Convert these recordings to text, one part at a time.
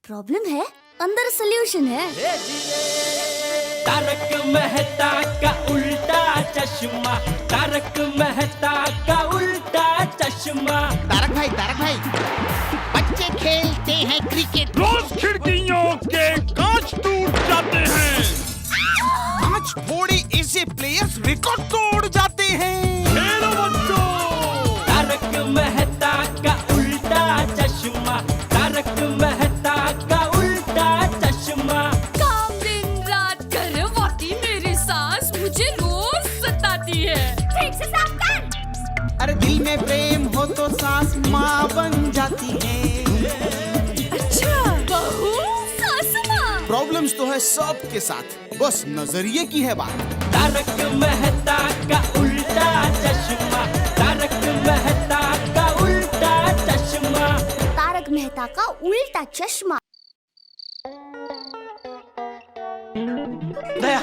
Problem है, अंदर solution है। तारक मेहता का उल्टा चश्मा, तारक मेहता का उल्टा चश्मा। तारक भाई, बच्चे खेलते हैं क्रिकेट, रोज खिड़कियों के कांच टूट जाते हैं, आज थोड़ी ऐसे प्लेयर्स रिकॉर्ड तोड़ जाते हैं। खेलो बच्चों। तारक मेहता का उल्टा चश्मा, तारक मेहता का उल्टा चश्मा। काम दिन रात करवाती मेरी सास मुझे रोज सताती है। ठीक से साफ कर। अरे दिल में प्रेम हो तो सास माँ बन जाती है। अच्छा, बहू सास माँ। प्रॉब्लम्स तो है सबके साथ, बस नजरिए की है बात। तारक मेहता का उल्टा चश्मा, तारक मेहता का उल्टा चश्मा। तारक मेहता का उल्टा चश्मा। दया,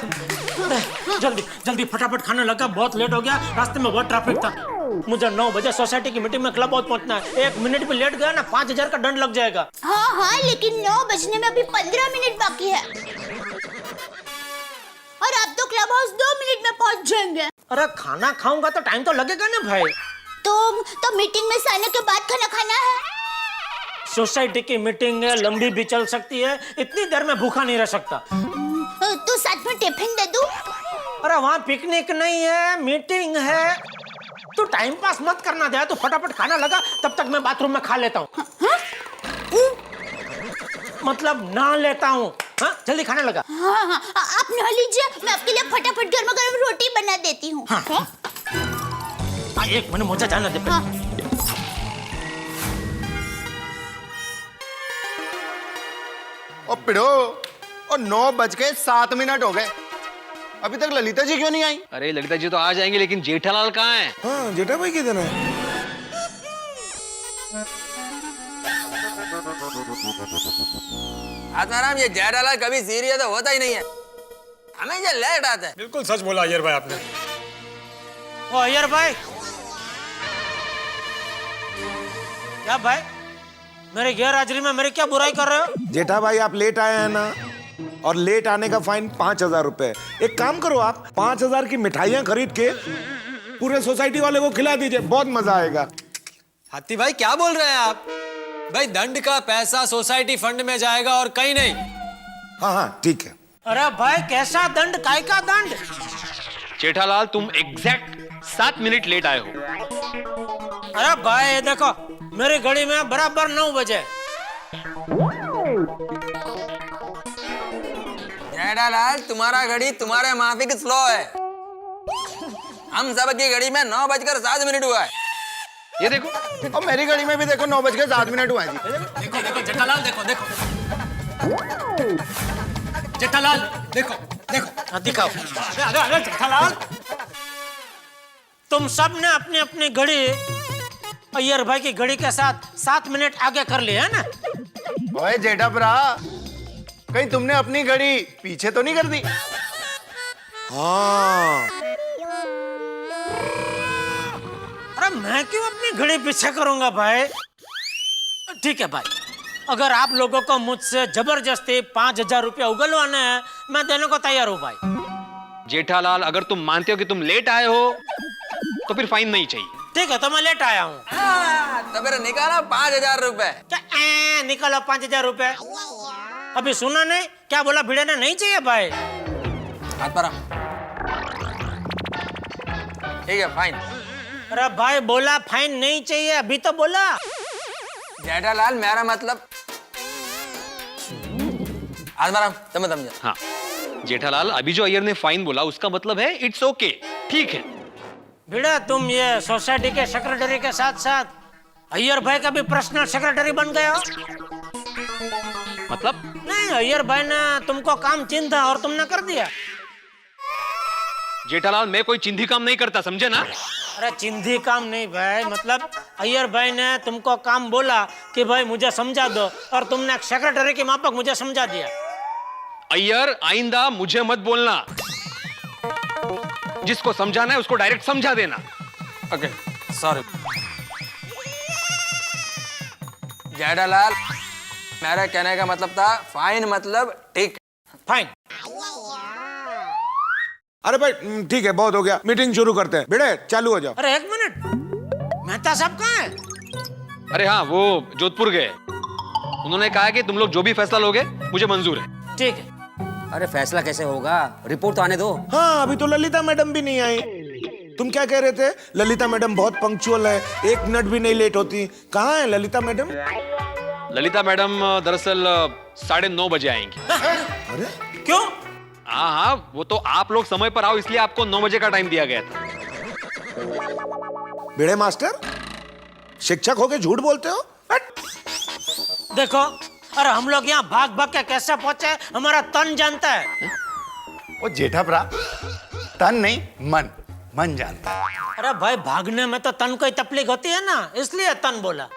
जल्दी जल्दी फटाफट खाना लगा, बहुत लेट हो गया, रास्ते में बहुत ट्रैफिक था। मुझे 9 बजे सोसाइटी की मीटिंग में क्लब हाउस पहुंचना है। 1 मिनट भी लेट गया ना 5000 का दंड लग जाएगा। हाँ, लेकिन 9 बजने में अभी 15 मिनट बाकी है और आप तो क्लब हाउस 2 मिनट में पहुंच जाएंगे। अरे खाना खाऊंगा तो टाइम तो लगेगा ना भाई। तो मीटिंग में से आने के बाद खाना खाना है। सोसाइटी की मीटिंग है, लंबी भी चल सकती है, इतनी देर में भूखा नहीं रह सकता। तो साथ में टिफिन दे दूं? अरे वहाँ पिकनिक नहीं है, मीटिंग है। तू टाइम पास मत करना दे, तो फटाफट खाना लगा, तब तक मैं बाथरूम में खा लेता हूँ। मतलब ना लेता हूँ। हाँ, जल्दी खाना लगा। हाँ, आप नहा लीजिए, मैं आपके लिए फटाफट गर्मा गर्म रोटी बना देती हूँ। हाँ। एक मिनट मुझे जाना दे। हाँ। और पिढ़ो, और 9:07 हो गए, अभी तक ललिता जी क्यों नहीं आई? अरे ललिता जी तो आ जाएंगे, लेकिन जेठालाल कहाँ है? हाँ, जेठा भाई किधर है? आत्माराम, ये जेठालाल कभी सीरियस तो होता ही नहीं है, हमेशा लेट आता है। बिल्कुल सच बोला अय्यर भाई आपने। ओ अय्यर भाई, क्या भाई, मेरे गैर हाजिरी में मेरी क्या बुराई कर रहे हो? जेठा भाई आप लेट आए हैं ना, और लेट आने का फाइन 5000 रुपए। एक काम करो, आप 5000 की मिठाइयाँ खरीद के पूरे सोसाइटी वाले को खिला दीजिए, बहुत मजा आएगा। हाथी भाई क्या बोल रहे हैं आप? भाई दंड का पैसा सोसाइटी फंड में जाएगा और कहीं नहीं। हाँ ठीक है। अरे भाई कैसा दंड, काय का दंड? जेठालाल तुम एग्जैक्ट 7 मिनट लेट आए हो। अरे भाई ये देखो, मेरी घड़ी में बराबर 9 बजे। जेठालाल, तुम्हारा घड़ी तुम्हारे माफिक स्लो है, हम सबकी घड़ी में 9:07 हुआ है। ये देखो, और मेरी घड़ी में भी देखो 9:07 हुआ है जी। देखो देखो जेठालाल, देखो देखो जेठालाल, देखो देखो दिखाओ। अरे जेठालाल, तुम सब ने अपनी अपनी घड़ी अय्यर भाई की घड़ी के साथ 7 मिनट आगे कर लिए है ना? ओए जेठा भरा, कहीं तुमने अपनी घड़ी पीछे तो नहीं कर दी? हाँ अरे मैं क्यों अपनी घड़ी पीछे करूंगा भाई? ठीक है भाई, अगर आप लोगों को मुझसे जबरदस्ती 5000 रुपया उगलवाने हैं, मैं देने को तैयार हूँ भाई। जेठालाल अगर तुम मानते हो कि तुम लेट आए हो तो फिर फाइन नहीं चाहिए। ठीक है, तो मैं लेट आया हूँ। तो फिर निकालो 5000 रुपए। क्या निकालो 5000 रुपए? अभी सुना नहीं क्या बोला भिड़े ने? नहीं चाहिए भाई। ठीक है, फाइन। अरे भाई बोला फाइन नहीं चाहिए, अभी तो बोला। जेठालाल मेरा मतलब आत्माराम तुम समझो। हाँ जेठालाल, अभी जो अय्यर ने फाइन बोला उसका मतलब है इट्स ओके, ठीक है। भिड़ा, तुम ये सोसाइटी के सेक्रेटरी के साथ साथ अय्यर भाई का भी पर्सनल सेक्रेटरी बन गए हो। मतलब? नहीं, अय्यर भाई ने तुमको काम चिंता और तुमने कर दिया। जेठालाल मैं कोई चिंधी काम नहीं करता, समझे ना? अरे चिंधी काम नहीं भाई, मतलब अय्यर भाई ने तुमको काम बोला कि भाई मुझे समझा दो, और तुमने एक सेक्रेटरी के माफक मुझे समझा दिया। अय्यर आइंदा मुझे मत बोलना, जिसको समझाना है उसको डायरेक्ट समझा देना। Okay, sorry. जेठालाल मेरा कहने का मतलब था फाइन मतलब ठीक। फाइन। अरे भाई ठीक है, बहुत हो गया, मीटिंग शुरू करते हैं। भिड़े चालू हो जाओ। अरे एक मिनट, मेहता साहब कहाँ है? अरे हाँ, वो जोधपुर गए। उन्होंने कहा कि तुम लोग जो भी फैसला लोगे मुझे मंजूर है। ठीक है। अरे फैसला कैसे होगा, रिपोर्ट तो आने दो। हाँ, अभी तो ललिता मैडम भी नहीं आई। तुम क्या कह रहे थे? ललिता मैडम बहुत पंक्चुअल है, 1 मिनट भी नहीं लेट होती। कहाँ है ललिता मैडम? ललिता मैडम दरअसल 9:30 बजे आएंगी। अरे क्यों? हाँ हाँ, वो तो आप लोग समय पर आओ इसलिए आपको 9 बजे का टाइम दिया गया था। भिड़े मास्टर, शिक्षक होके झूठ बोलते हो? हट। देखो, अरे हम लोग यहाँ भाग भाग के कैसे पहुंचे हमारा तन जानता है। ओ जेठा भरा, तन नहीं मन जानता है। अरे भाई, भागने में तो तन को ही तकलीफ होती है ना, इसलिए तन बोला।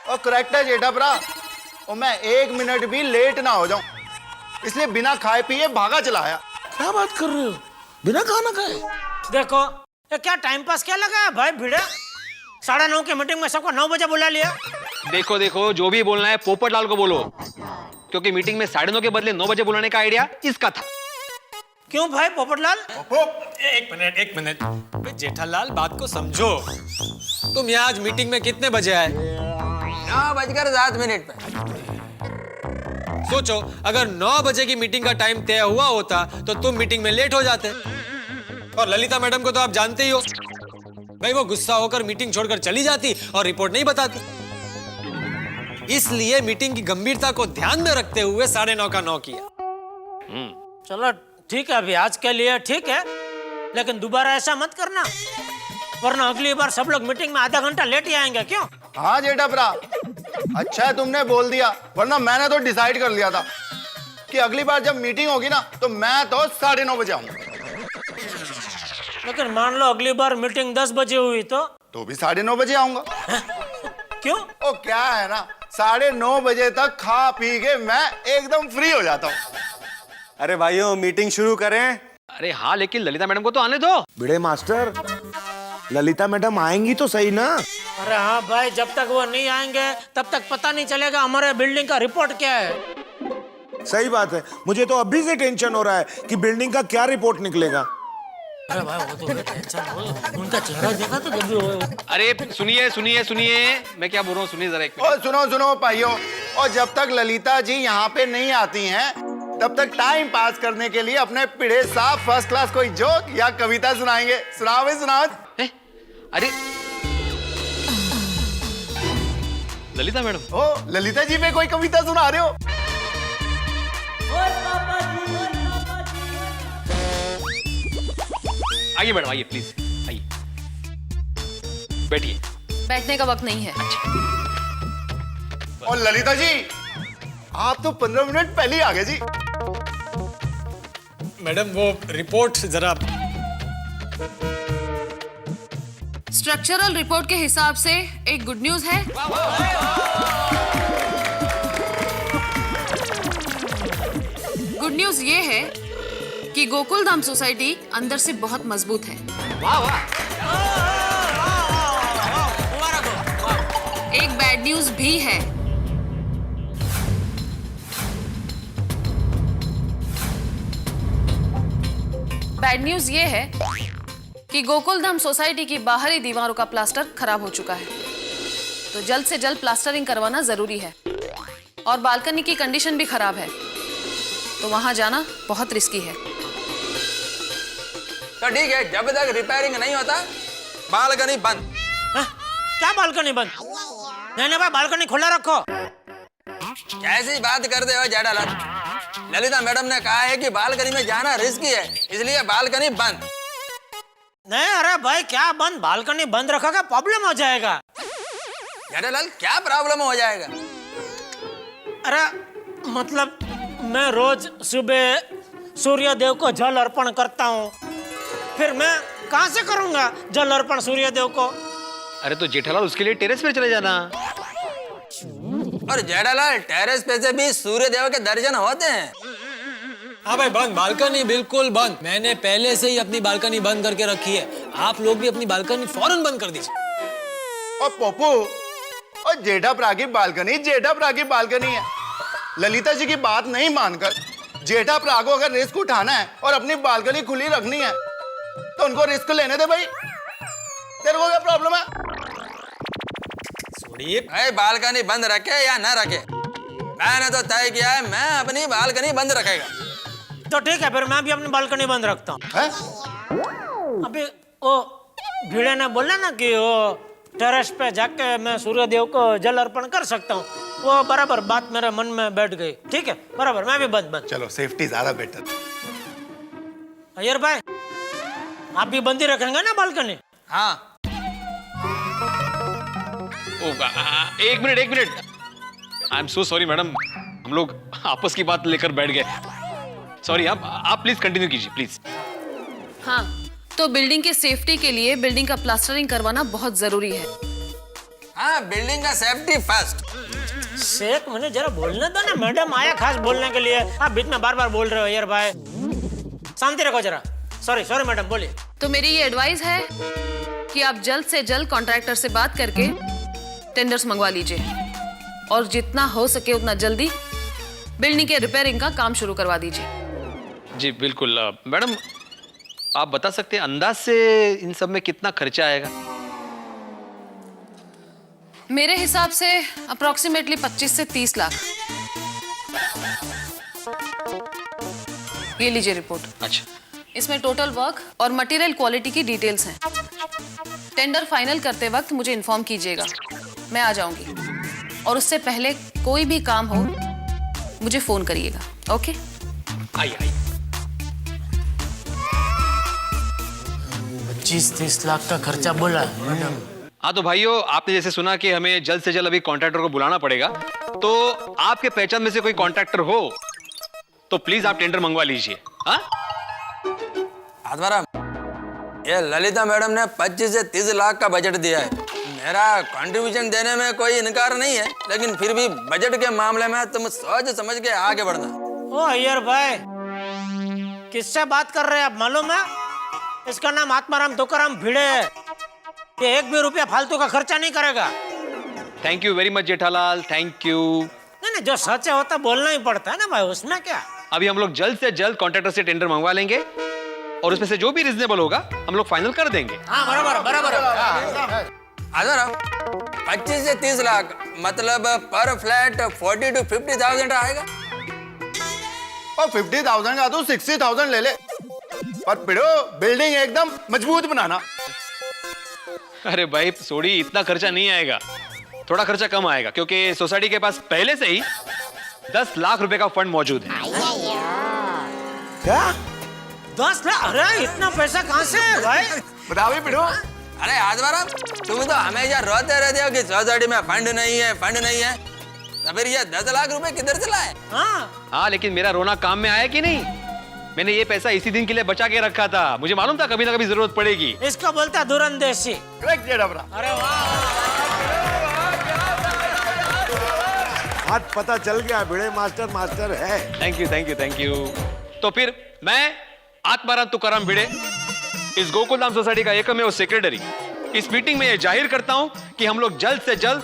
और करेक्ट है जेठा भरा। और मैं 1 मिनट भी लेट ना हो जाऊं, इसलिए बिना खाए पिए भागा चला आया। क्या बात कर रहे हो? बिना खाना खाए? देखो, ये क्या टाइम पास क्या लगा है भाई भिड़े? 9:30 की मीटिंग में सबको 9 बजे बुला लिया। देखो देखो, जो भी बोलना है पोपटलाल को बोलो, क्योंकि मीटिंग में 9:30 के बदले 9 बजे बुलाने का आइडिया इसका था। क्यों भाई पोपटलाल? एक मिनट जेठालाल, बात को समझो। तुम यहाँ आज मीटिंग में कितने बजे आए? 9:07 पे। सोचो, अगर 9 बजे की मीटिंग का टाइम तय हुआ होता तो तुम मीटिंग में लेट हो जाते। और ललिता मैडम को तो आप जानते ही हो भाई, वो गुस्सा होकर मीटिंग छोड़कर चली जाती और रिपोर्ट नहीं बताती। इसलिए मीटिंग की गंभीरता को ध्यान में रखते हुए 9:30 का 9 किया। चलो ठीक है, अभी आज के लिए ठीक है, लेकिन दोबारा ऐसा मत करना, वरना अगली बार सब लोग मीटिंग में आधा घंटा लेट ही आएंगे। क्यों? हाँ जेठा भरा, अच्छा है तुमने बोल दिया, वरना मैंने तो डिसाइड कर लिया था कि अगली बार जब मीटिंग होगी ना तो मैं तो 9:30 बजे आऊंगा। लेकिन मान लो अगली बार मीटिंग 10 बजे हुई तो भी 9:30 बजे आऊंगा। क्यों? ओ क्या है ना, 9:30 बजे तक खा पी के मैं एकदम फ्री हो जाता हूँ। अरे भाइयों, मीटिंग शुरू करें। अरे हाँ, लेकिन ललिता मैडम को तो आने दो। भिड़े मास्टर, ललिता मैडम आएंगी तो सही ना? अरे हाँ भाई, जब तक वो नहीं आएंगे तब तक पता नहीं चलेगा हमारे बिल्डिंग का रिपोर्ट क्या है। सही बात है, मुझे तो अभी से टेंशन हो रहा है कि बिल्डिंग का क्या रिपोर्ट निकलेगा। अरे भाई, वो तो टेंशन हो, उनका चेहरा देखा तो जब भी हो। अरे सुनिए सुनिए सुनिए, मैं क्या बोल रहा हूँ, सुनिए जरा एक मिनट। और सुनो भाइयों, और जब तक ललिता जी यहाँ पे नहीं आती हैं तब तक टाइम पास करने के लिए अपने पिढ़े साहब फर्स्ट क्लास कोई जोक या कविता सुनाएंगे। सुनाओ भाई, सुनाओ। अरे ललिता मैडम, ओ ललिता जी पे कोई कविता सुना रहे हो? आइए मैडम, आइए प्लीज, आइए बैठिए। बैठने का वक्त नहीं है। और ललिता जी, आप तो 15 मिनट पहले ही आ गए जी। मैडम, वो रिपोर्ट जरा। स्ट्रक्चरल रिपोर्ट के हिसाब से एक गुड न्यूज है। गुड न्यूज ये है कि गोकुल धाम सोसाइटी अंदर से बहुत मजबूत है। एक बैड न्यूज भी है। बैड न्यूज ये है कि गोकुल धाम सोसाइटी की बाहरी दीवारों का प्लास्टर खराब हो चुका है, तो जल्द से जल्द प्लास्टरिंग करवाना जरूरी है। और बालकनी की कंडीशन भी खराब है, तो वहां जाना बहुत रिस्की है। तो ठीक है, जब तक रिपेयरिंग नहीं होता बालकनी बंद। क्या बालकनी बंद? नहीं भाई, बालकनी खुला रखो। कैसी बात करते हो जेठालाल? ललिता मैडम ने कहा है कि बालकनी में जाना रिस्की है, इसलिए बालकनी बंद। नहीं, अरे भाई क्या बंद? बालकनी बंद रखोगे प्रॉब्लम हो जाएगा। जेठालाल, क्या प्रॉब्लम हो जाएगा? अरे मतलब मैं रोज सुबह सूर्य देव को जल अर्पण करता हूँ, फिर मैं कहाँ से करूँगा जल अर्पण सूर्य देव को? अरे तो जेठालाल, उसके लिए टेरेस पर चले जाना। और जेठालाल, टेरेस पे से भी सूर्य देव के दर्शन होते हैं। हाँ भाई, बंद बालकनी, बिल्कुल बंद। मैंने पहले से ही अपनी बालकनी बंद करके रखी है। आप लोग भी अपनी बालकनी फौरन बंद कर दीजिए। और पप्पू, और जेठाप्रा की बालकनी है। ललिता जी की बात नहीं मानकर जेठाप्रा को अगर रिस्क उठाना है और अपनी बालकनी खुली रखनी है तो उनको रिस्क लेने दे भाई। तेरे को क्या प्रॉब्लम है? भाई बालकनी बंद रखे या ना रखे, मैंने तो तय किया है मैं अपनी बालकनी बंद रखेगा। तो ठीक है, फिर मैं भी अपनी बालकनी बंद रखता हूँ। अभी वो भिड़े ने बोला ना कि वो टेरेस पे जाके मैं सूर्यदेव को जल अर्पण कर सकता हूँ, वो बराबर बात मेरे मन में बैठ गई। ठीक है, बराबर, मैं भी बंद। चलो, सेफ्टी ज्यादा बेटर। अय्यर भाई, आप भी बंद ही रखेंगे ना बालकनी? हाँ। एक minute, I am so sorry madam, हम लोग आपस की बात लेकर बैठ गए। सॉरी, आप प्लीज कंटिन्यू कीजिए प्लीज। हाँ, तो बिल्डिंग की सेफ्टी के लिए बिल्डिंग का प्लास्टरिंग करवाना बहुत जरूरी है। हाँ, बिल्डिंग का सेफ्टी फर्स्ट। शेख, मुझे जरा बोलने दो ना, मैडम आया खास बोलने के लिए, आप बीच में बार बार बोल रहे हो। अय्यर भाई, शांति रखो जरा। सॉरी मैडम, बोलिए। तो मेरी ये एडवाइस है कि आप जल्द से जल्द कॉन्ट्रैक्टर से बात करके टेंडर्स मंगवा लीजिए और जितना हो सके उतना जल्दी बिल्डिंग के रिपेयरिंग का काम शुरू करवा दीजिए। जी बिल्कुल। मैडम, आप बता सकते हैं अंदाज से इन सब में कितना खर्चा आएगा? मेरे हिसाब से अप्रोक्सीमेटली 25 से 30 लाख। ये लीजिए रिपोर्ट। अच्छा, इसमें टोटल वर्क और मटेरियल क्वालिटी की डिटेल्स हैं। टेंडर फाइनल करते वक्त मुझे इन्फॉर्म कीजिएगा, मैं आ जाऊंगी। और उससे पहले कोई भी काम हो मुझे फोन करिएगा। ओके? आइए। 25-30 लाख का खर्चा बोला मैडम। हाँ तो भाइयों, आपने जैसे सुना कि हमें जल्द से जल्द अभी कॉन्ट्रैक्टर को बुलाना पड़ेगा, तो आपके पहचान में से कोई कॉन्ट्रैक्टर हो तो प्लीज आप टेंडर मंगवा लीजिए। हाँ, ये ललिता मैडम ने 25 से 30 लाख का बजट दिया है। मेरा कंट्रीब्यूशन देने में कोई इनकार नहीं है, लेकिन फिर भी बजट के मामले में तुम सोच समझ के आगे बढ़ना। ओ अय्यर भाई, किससे बात कर रहे हैं आप मालूम है? इसका नाम आत्माराम तुकाराम भिड़े है। ये 1 भी रुपया फालतू का खर्चा नहीं करेगा। Thank you very much Jethalal, thank you. नहीं, जो सच है वो तो बोलना ही पड़ता है ना भाई, उसमें क्या। अभी हम लोग जल्द से जल्द कॉन्ट्रैक्टर से टेंडर मंगवा लेंगे और उसमें से जो भी रिजनेबल होगा हम लोग फाइनल कर देंगे। हाँ, बराबर। 25 से 30 लाख मतलब पर फ्लैट 40 to 50,000 आएगा। और 50,000 का तो 60,000 ले ले, पर पिड़ो बिल्डिंग एकदम मजबूत बनाना। अरे भाई सोडी, इतना खर्चा नहीं आएगा, थोड़ा खर्चा कम आएगा क्योंकि सोसाइटी के पास पहले से ही 10 लाख रुपए का फंड मौजूद है। क्या 10 लाख? अरे इतना पैसा कहाँ से है भाई? बताओ पिड़ो। अरे आजवारा, तुम तो हमेशा रोते रहते हो कि सोसाइटी में फंड नहीं है। तो फिर ये 10 लाख रुपए किधर से लाए? हाँ, लेकिन मेरा रोना काम में आया कि नहीं? मैंने ये पैसा इसी दिन के लिए बचा के रखा था, मुझे मालूम था कभी ना कभी जरूरत पड़ेगी। इसको बोलता दूरंदेशी। अरे आज पता चल गया भिड़े मास्टर है। Thank you. तो फिर मैं आत्माराम तुकाराम भिड़े, इस गोकुलधाम सोसाइटी का एकमेव सेक्रेटरी, इस मीटिंग में यह जाहिर करता हूं कि हम लोग जल्द से जल्द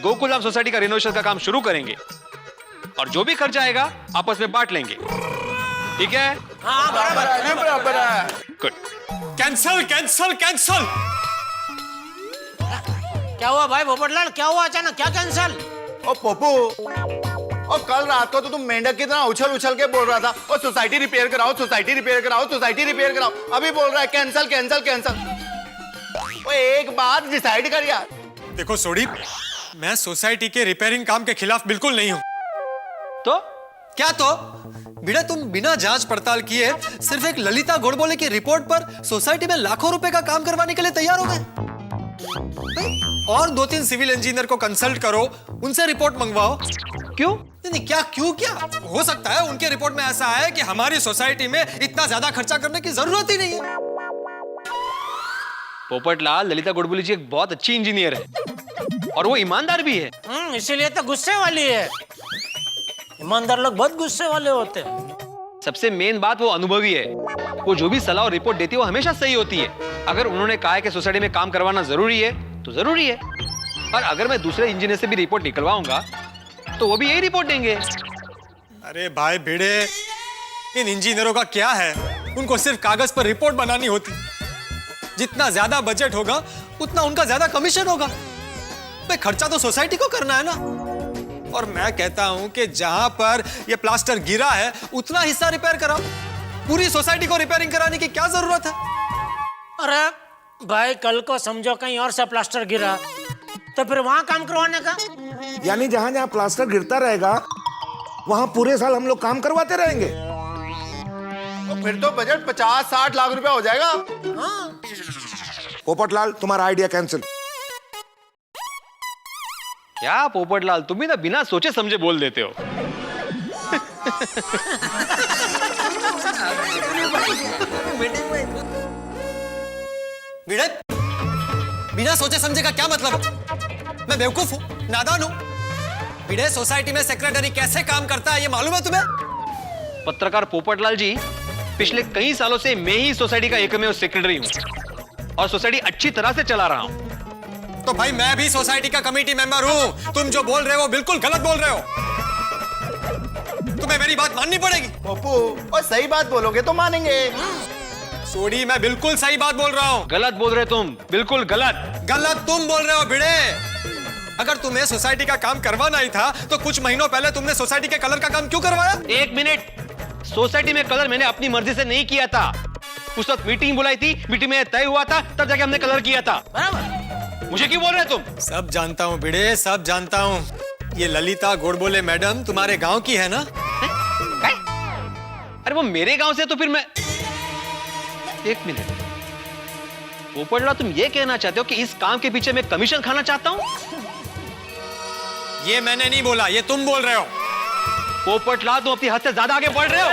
गोकुलधाम सोसाइटी का रिनोवेशन का काम शुरू करेंगे और जो भी खर्चा आएगा आपस में बांट लेंगे। ठीक है? हाँ, बराबर है। गुड। कैंसल। क्या हुआ भाई पोपटलाल, क्या हुआ अचानक, क्या कैंसल? ओ पप्पू, और कल रात को तो तुम मेंढक की तरह उछल के बोल रहा था, और सोसाइटी रिपेयर कराओ। अभी बोल रहा है कैंसल। ओ एक बात डिसाइड कर यार। देखो सोडी, मैं सोसाइटी के रिपेयरिंग काम के खिलाफ बिल्कुल नहीं हूं। तो क्या तो बिना तुम बिना जांच पड़ताल किए सिर्फ एक ललिता गोडबोले की रिपोर्ट पर सोसाइटी में लाखों रुपए का काम करवाने के लिए तैयार हो गए? और 2-3 सिविल इंजीनियर को कंसल्ट करो, उनसे रिपोर्ट मंगवाओ। क्यों? नहीं, क्या हो सकता है उनके रिपोर्ट में ऐसा है कि हमारी सोसाइटी में इतना ज्यादा खर्चा करने की जरूरत ही नहीं है। पोपटलाल, ललिता गोडबोले जी एक बहुत अच्छी इंजीनियर है और वो ईमानदार भी है। इसीलिए तो गुस्से वाली है। ईमानदार लोग बहुत गुस्से वाले होते हैं। सबसे मेन बात वो अनुभवी है, वो जो भी सलाह और रिपोर्ट देती है वो हमेशा सही होती है। अगर उन्होंने कहा है कि सोसाइटी में काम करवाना जरूरी है तो जरूरी है। और अगर मैं दूसरे इंजीनियर से भी रिपोर्ट निकलवाऊंगा तो वो भी यही रिपोर्ट देंगे। अरे भाई भिड़े, इन इंजीनियरों का क्या है, उनको सिर्फ कागज पर रिपोर्ट बनानी होती। जितना ज्यादा बजट होगा उतना उनका ज्यादा कमीशन होगा। भाई खर्चा तो सोसाइटी को करना है ना। और मैं कहता हूं कि जहां पर ये प्लास्टर गिरा है उतना हिस्सा रिपेयर कराओ। पूरी सोसाइटी को रिपेयरिंग कराने की क्या जरूरत है? अरे भाई कल को समझो कहीं और से प्लास्टर गिरा तो फिर वहां काम करवाने का। यानी जहां जहां प्लास्टर गिरता रहेगा वहां पूरे साल हम लोग काम करवाते रहेंगे। तो फिर तो बजट 50-60 लाख रुपया हो जाएगा। पोपटलाल, तुम्हारा आइडिया कैंसिल। क्या पोपटलाल, तुम भी ना बिना सोचे समझे बोल देते हो। भिड़े, बिना सोचे समझे का क्या मतलब? मैं बेवकूफ हूं, नादान हूं? भिड़े, सोसाइटी में सेक्रेटरी कैसे काम करता है ये मालूम है तुम्हें? पत्रकार पोपटलाल जी, पिछले कई सालों से मैं ही सोसाइटी का एकमेव सेक्रेटरी हूं और सोसाइटी अच्छी तरह से चला रहा हूं। तो भाई मैं भी सोसाइटी का कमेटी मेंबर हूं। तुम जो बोल रहे हो बिल्कुल गलत बोल रहे हो। तुम्हें मेरी बात माननी पड़ेगी। पप्पू, और सही बात बोलोगे तो मानेंगे। सोडी, मैं बिल्कुल सही बात बोल रहा हूं। गलत बोल रहे तुम, बिल्कुल गलत। गलत तुम बोल रहे हो भिड़े। अगर तुम्हें सोसाइटी का काम करवाना ही था तो कुछ महीनों पहले तुमने सोसाइटी के कलर का काम क्यों करवाया? एक मिनट, सोसाइटी में कलर मैंने अपनी मर्जी से नहीं किया था। उस वक्त मीटिंग बुलाई थी, मीटिंग में तय हुआ था, तब जाके हमने कलर किया था। बराबर। मुझे क्यों बोल रहे तुम? सब जानता हूँ भिड़े, सब जानता हूँ। ये ललिता गोडबोले मैडम तुम्हारे गांव की है ना? है? अरे वो मेरे गांव से तो फिर मैं... एक मिनट, पोपटलाल, तुम ये कहना चाहते हो कि इस काम के पीछे मैं कमीशन खाना चाहता हूं? ये मैंने नहीं बोला, ये तुम बोल रहे हो। पोपटलाल, तुम अपनी हद से ज्यादा आगे बढ़ रहे हो।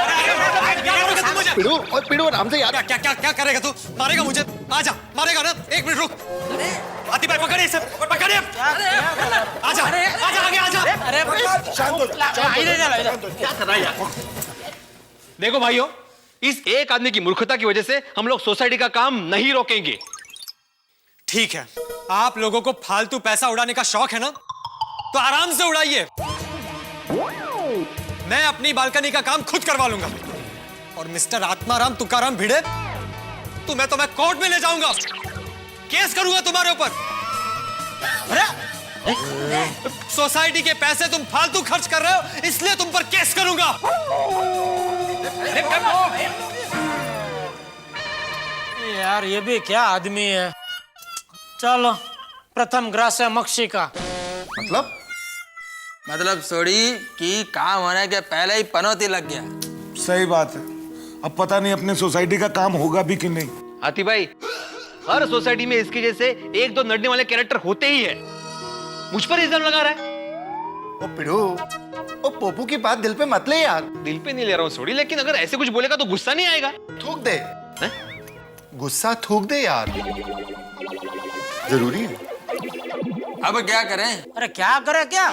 पिड़ू, और पिड़ू आराम से यार। क्या करेगा तू? मारेगा मुझे? आजा, मारेगा ना? एक मिनट रुक। आती भाई पकड़िए इसे, पकड़िए। आजा, आजा आगे आजा। शांत हो जा। क्या कर रहा है यार? देखो भाइयों, इस एक आदमी की मूर्खता की वजह से हम लोग सोसाइटी का काम नहीं रोकेंगे। ठीक है, आप लोगों को फालतू पैसा उड़ाने का शौक है ना, तो आराम से उड़ाइए। मैं अपनी बालकनी का काम खुद करवा लूंगा। और मिस्टर आत्माराम तुकाराम भिड़े, तुम्हें तो मैं कोर्ट में ले जाऊंगा, केस करूंगा तुम्हारे ऊपर। सोसाइटी के पैसे तुम फालतू खर्च कर रहे हो, इसलिए तुम पर केस करूंगा। यार ये भी क्या आदमी है। चलो, प्रथम ग्रास मक्षी का मतलब सोडी की काम होने के पहले ही पनौती लग गया। सही बात है। अब पता नहीं अपने सोसाइटी का काम होगा भी कि नहीं। हाथी भाई, हर सोसाइटी में इसके जैसे एक दो नड़ने वाले कैरेक्टर होते ही है। मुझ पर इल्जाम लगा रहा है। ओ पिड़ू, ओ पोपू की बात दिल पे मत ले यार। दिल पे नहीं ले रहा हूँ सोडी, लेकिन अगर ऐसे कुछ बोलेगा तो गुस्सा नहीं आएगा? थूक दे। गुस्सा थूक दे यार, जरूरी है। अब क्या करें? अरे क्या करे क्या?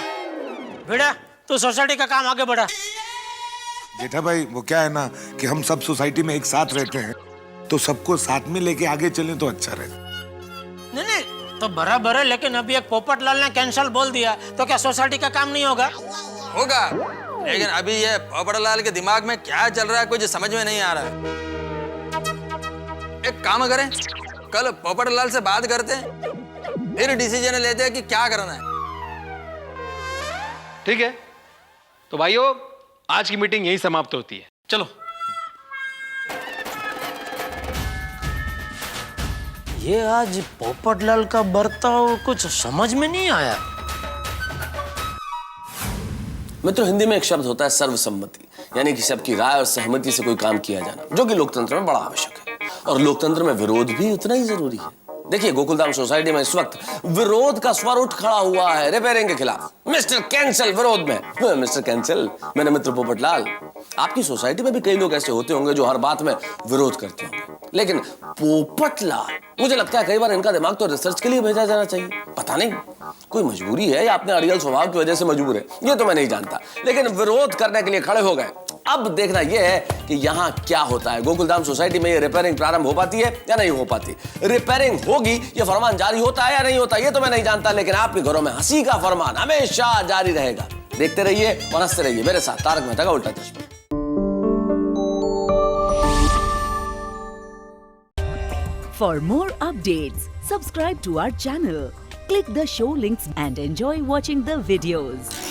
भिड़ा, तू सोसाइटी का काम आगे बढ़ा। जेठा भाई, वो क्या है ना कि हम सब सोसाइटी में एक साथ रहते हैं, तो सबको साथ में लेके आगे चलें तो अच्छा रहे। नहीं, तो बराबर है, लेकिन अभी एक पोपटलाल ने कैंसल बोल दिया तो क्या सोसाइटी का काम नहीं होगा? होगा, लेकिन अभी ये पोपटलाल के दिमाग में क्या चल रहा है कुछ समझ में नहीं आ रहा है। एक काम करें, कल पोपटलाल से बात करते हैं, फिर डिसीजन लेते हैं कि क्या करना है। ठीक है, तो भाइयों आज की मीटिंग यही समाप्त होती है। चलो। ये आज पोपटलाल का बर्ताव कुछ समझ में नहीं आया। मित्र, हिंदी में एक शब्द होता है सर्वसम्मति, यानी कि सबकी राय और सहमति से कोई काम किया जाना, जो कि लोकतंत्र में बड़ा आवश्यक है। और लोकतंत्र में विरोध भी उतना ही जरूरी है। देखिए, गोकुलधाम सोसाइटी में इस वक्त विरोध का स्वर उठ खड़ा हुआ है रिपेयरिंग के खिलाफ। मिस्टर कैंसल विरोध में। मिस्टर कैंसल, मेरे मित्र पोपटलाल, आपकी सोसाइटी में भी कई लोग ऐसे होते होंगे जो हर बात में विरोध करते होंगे, लेकिन पोपटलाल, मुझे लगता है कई बार इनका दिमाग तो रिसर्च के लिए भेजा जाना चाहिए। पता नहीं कोई मजबूरी है या अपने अड़ियल स्वभाव की वजह से मजबूर है, ये तो मैं नहीं जानता, लेकिन विरोध करने के लिए खड़े हो गए। अब देखना यह है कि यहाँ क्या होता है। गोकुलधाम सोसाइटी में ये रिपेयरिंग प्रारंभ हो पाती है या नहीं हो पाती। रिपेयरिंग होगी, ये फरमान जारी होता है या नहीं होता, ये तो मैं नहीं जानता, लेकिन आपके घरों में हंसी का फरमान हमेशा जारी रहेगा। देखते रहिए और हंसते रहिए मेरे साथ तारक मेहता का उल्टा चश्मा। For more updates, subscribe to our channel, click the show links and enjoy watching the videos.